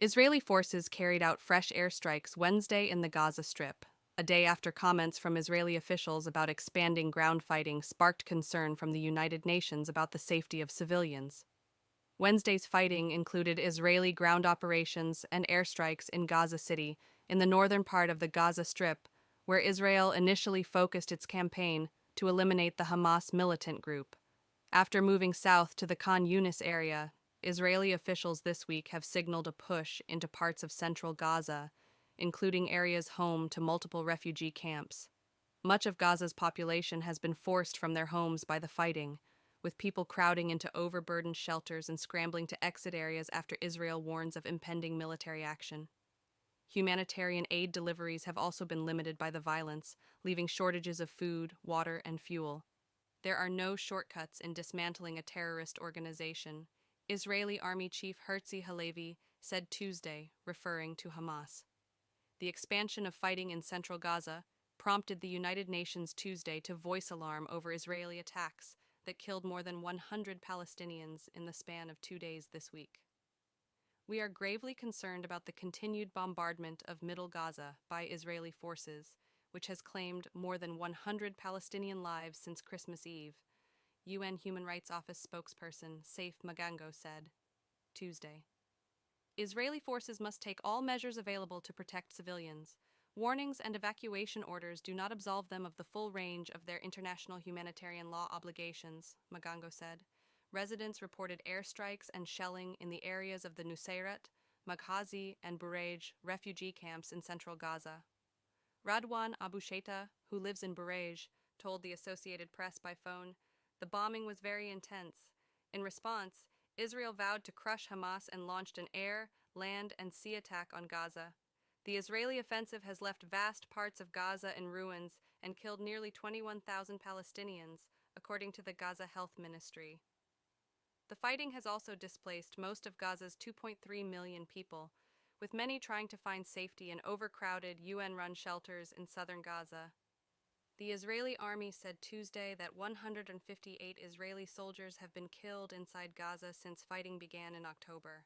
Israeli forces carried out fresh airstrikes Wednesday in the Gaza Strip, a day after comments from Israeli officials about expanding ground fighting sparked concern from the United Nations about the safety of civilians. Wednesday's fighting included Israeli ground operations and airstrikes in Gaza City, in the northern part of the Gaza Strip, where Israel initially focused its campaign to eliminate the Hamas militant group. After moving south to the Khan Yunis area, Israeli officials this week have signaled a push into parts of central Gaza, including areas home to multiple refugee camps. Much of Gaza's population has been forced from their homes by the fighting, with people crowding into overburdened shelters and scrambling to exit areas after Israel warns of impending military action. Humanitarian aid deliveries have also been limited by the violence, leaving shortages of food, water, and fuel. There are no shortcuts in dismantling a terrorist organization, Israeli Army Chief Herzi Halevi said Tuesday, referring to Hamas. The expansion of fighting in central Gaza prompted the United Nations Tuesday to voice alarm over Israeli attacks that killed more than 100 Palestinians in the span of 2 days this week. We are gravely concerned about the continued bombardment of Middle Gaza by Israeli forces, which has claimed more than 100 Palestinian lives since Christmas Eve, UN Human Rights Office spokesperson Saif Magango said Tuesday. Israeli forces must take all measures available to protect civilians. Warnings and evacuation orders do not absolve them of the full range of their international humanitarian law obligations, Magango said. Residents reported airstrikes and shelling in the areas of the Nusayrat, Maghazi, and Burej refugee camps in central Gaza. Radwan Abu Shaita, who lives in Burej, told the Associated Press by phone, "The bombing was very intense. In response, Israel vowed to crush Hamas and launched an air, land, and sea attack on Gaza. The Israeli offensive has left vast parts of Gaza in ruins and killed nearly 21,000 Palestinians, according to the Gaza Health Ministry. The fighting has also displaced most of Gaza's 2.3 million people, with many trying to find safety in overcrowded UN-run shelters in southern Gaza. The Israeli army said Tuesday that 158 Israeli soldiers have been killed inside Gaza since fighting began in October.